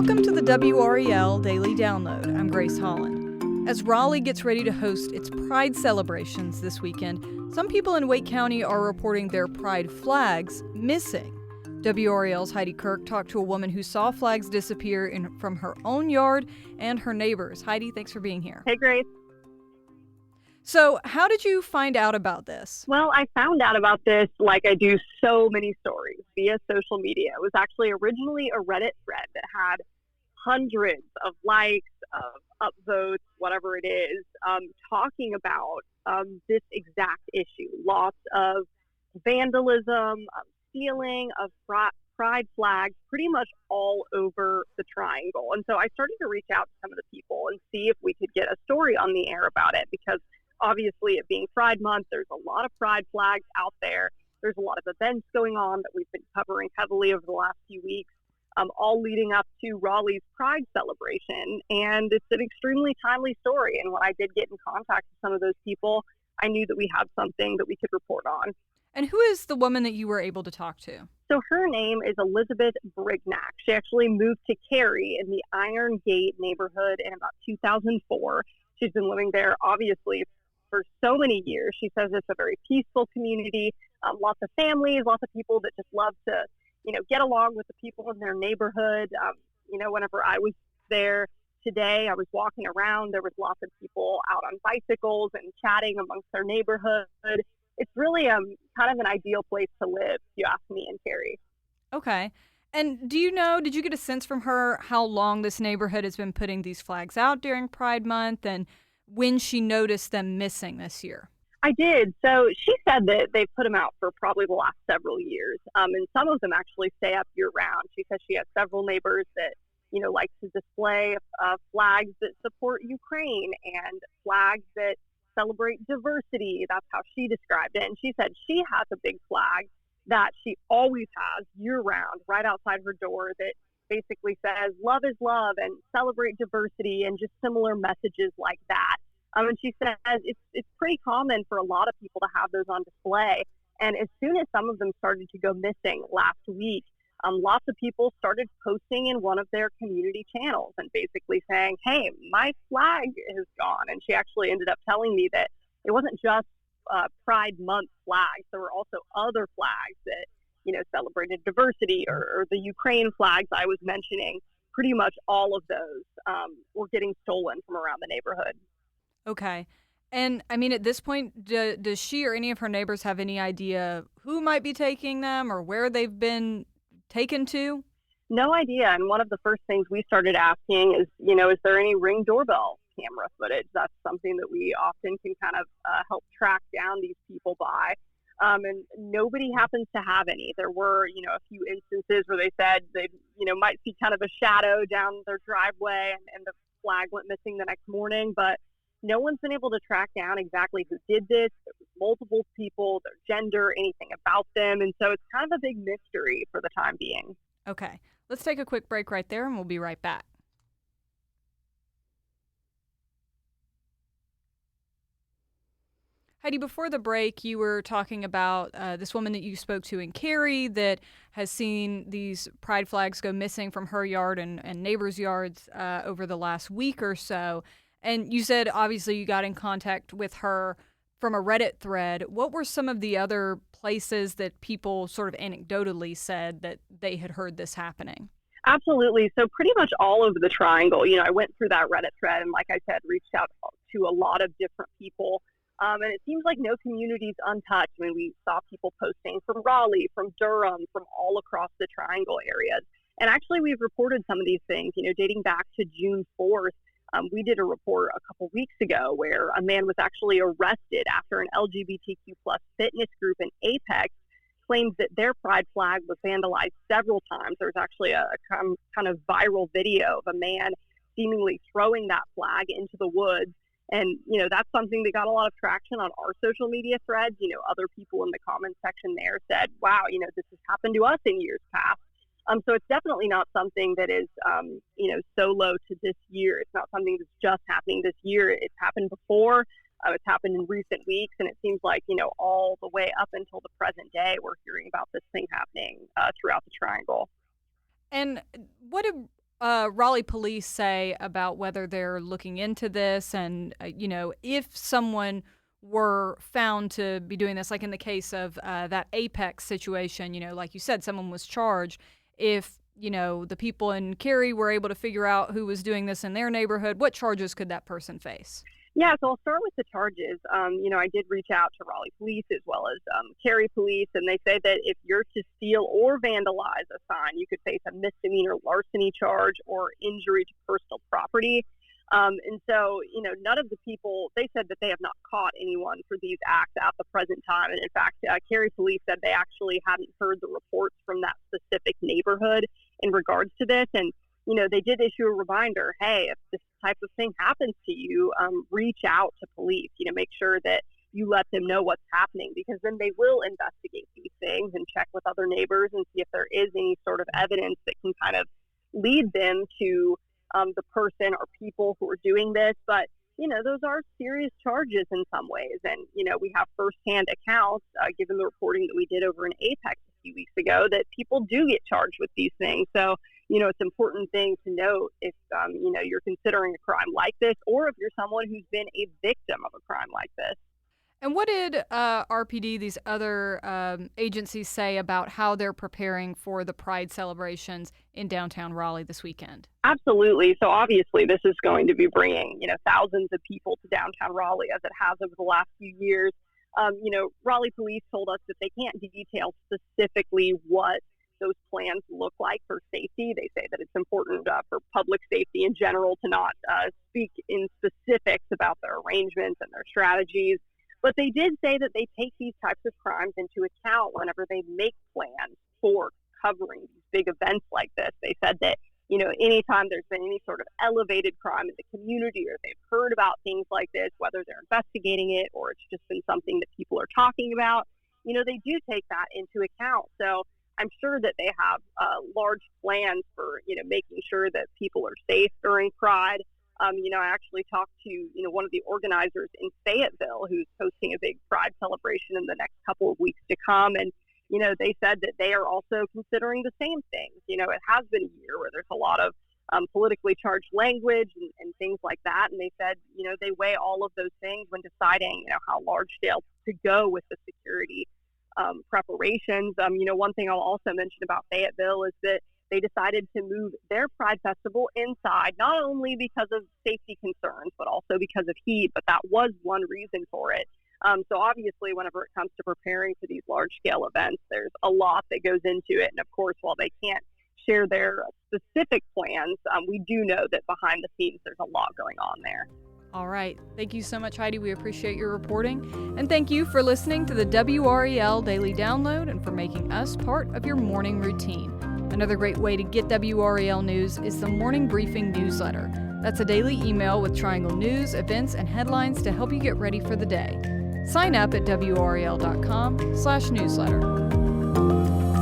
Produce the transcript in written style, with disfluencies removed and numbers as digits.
Welcome to the WRAL Daily Download. I'm Grace Holland. As Raleigh gets ready to host its Pride celebrations this weekend, some people in Wake County are reporting their Pride flags missing. WRAL's Heidi Kirk talked to a woman who saw flags disappear from her own yard and her neighbors. Heidi, thanks for being here. Hey, Grace. So, how did you find out about this? Well, I found out about this like I do so many stories via social media. It was actually originally a Reddit thread that had hundreds of likes, of upvotes, whatever it is, talking about this exact issue. Lots of vandalism, of stealing, of pride flags, pretty much all over the triangle. And so I started to reach out to some of the people and see if we could get a story on the air about it, because obviously, it being Pride Month, there's a lot of pride flags out there. There's a lot of events going on that we've been covering heavily over the last few weeks, all leading up to Raleigh's Pride celebration. And it's an extremely timely story. And when I did get in contact with some of those people, I knew that we had something that we could report on. And who is the woman that you were able to talk to? So her name is Elizabeth Brignac. She actually moved to Cary in the Iron Gate neighborhood in about 2004. She's been living there, obviously, for so many years. She says it's a very peaceful community, lots of families, lots of people that just love to, get along with the people in their neighborhood. Whenever I was there today, I was walking around, there was lots of people out on bicycles and chatting amongst their neighborhood. It's really kind of an ideal place to live, if you ask me, in Cary. Okay. And did you get a sense from her how long this neighborhood has been putting these flags out during Pride Month and when she noticed them missing this year? I did. So she said that they've put them out for probably the last several years. And some of them actually stay up year round. She says she has several neighbors that, like to display flags that support Ukraine and flags that celebrate diversity. That's how she described it. And she said she has a big flag that she always has year round right outside her door that basically says love is love and celebrate diversity and just similar messages like that. And she says it's pretty common for a lot of people to have those on display. And as soon as some of them started to go missing last week, lots of people started posting in one of their community channels and basically saying, hey, my flag is gone. And she actually ended up telling me that it wasn't just Pride Month flags. There were also other flags that celebrated diversity or the Ukraine flags I was mentioning. Pretty much all of those were getting stolen from around the neighborhood. Okay. And I mean, at this point, does she or any of her neighbors have any idea who might be taking them or where they've been taken to? No idea. And one of the first things we started asking is, is there any Ring doorbell camera footage? That's something that we often can kind of help track down these people by. And nobody happens to have any. There were, a few instances where they said they, might see kind of a shadow down their driveway and the flag went missing the next morning. But no one's been able to track down exactly who did this. There was multiple people, their gender, anything about them. And so it's kind of a big mystery for the time being. Okay. Let's take a quick break right there and we'll be right back. Heidi, before the break, you were talking about this woman that you spoke to in Cary that has seen these pride flags go missing from her yard and neighbors' yards over the last week or so. And you said, obviously, you got in contact with her from a Reddit thread. What were some of the other places that people sort of anecdotally said that they had heard this happening? Absolutely. So pretty much all over the triangle. I went through that Reddit thread and, like I said, reached out to a lot of different people. And it seems like no community's untouched. I mean, we saw people posting from Raleigh, from Durham, from all across the triangle areas. And actually, we've reported some of these things, dating back to June 4th. We did a report a couple weeks ago where a man was actually arrested after an LGBTQ plus fitness group in Apex claims that their pride flag was vandalized several times. There was actually a kind of viral video of a man seemingly throwing that flag into the woods. And, that's something that got a lot of traction on our social media threads. Other people in the comments section there said, wow, this has happened to us in years past. So it's definitely not something that is, solo to this year. It's not something that's just happening this year. It's happened before. It's happened in recent weeks. And it seems like, all the way up until the present day, we're hearing about this thing happening throughout the triangle. And what do Raleigh police say about whether they're looking into this and, if someone were found to be doing this, like in the case of that Apex situation, like you said, someone was charged. If, the people in Cary were able to figure out who was doing this in their neighborhood, what charges could that person face? Yeah, so I'll start with the charges. I did reach out to Raleigh police as well as Cary police, and they say that if you're to steal or vandalize a sign, you could face a misdemeanor larceny charge or injury to personal property. And so, none of the people, they said that they have not caught anyone for these acts at the present time. And in fact, Cary police said they actually hadn't heard the reports from that specific neighborhood in regards to this. And they did issue a reminder, hey, if this type of thing happens to you, reach out to police, make sure that you let them know what's happening, because then they will investigate these things and check with other neighbors and see if there is any sort of evidence that can kind of lead them to the person or people who are doing this. But, those are serious charges in some ways. And, we have firsthand accounts, given the reporting that we did over in Apex a few weeks ago, that people do get charged with these things. So, it's an important thing to note if, you're considering a crime like this, or if you're someone who's been a victim of a crime like this. And what did RPD, these other agencies, say about how they're preparing for the Pride celebrations in downtown Raleigh this weekend? Absolutely. So obviously this is going to be bringing, thousands of people to downtown Raleigh, as it has over the last few years. Raleigh police told us that they can't detail specifically what those plans look like for safety. They say that it's important for public safety in general to not speak in specifics about their arrangements and their strategies. But they did say that they take these types of crimes into account whenever they make plans for covering these big events like this. They said that, anytime there's been any sort of elevated crime in the community, or they've heard about things like this, whether they're investigating it or it's just been something that people are talking about, they do take that into account. So I'm sure that they have large plans for, making sure that people are safe during Pride. I actually talked to, one of the organizers in Fayetteville who's hosting a big Pride celebration in the next couple of weeks to come. And, they said that they are also considering the same things. It has been a year where there's a lot of politically charged language and things like that. And they said, they weigh all of those things when deciding, how large scale to go with the security preparations. One thing I'll also mention about Fayetteville is that they decided to move their Pride Festival inside, not only because of safety concerns, but also because of heat. But that was one reason for it. So obviously, whenever it comes to preparing for these large-scale events, there's a lot that goes into it. And of course, while they can't share their specific plans, we do know that behind the scenes, there's a lot going on there. All right. Thank you so much, Heidi. We appreciate your reporting. And thank you for listening to the WRAL Daily Download and for making us part of your morning routine. Another great way to get WRAL news is the Morning Briefing newsletter. That's a daily email with Triangle news, events, and headlines to help you get ready for the day. Sign up at WRAL.com/newsletter.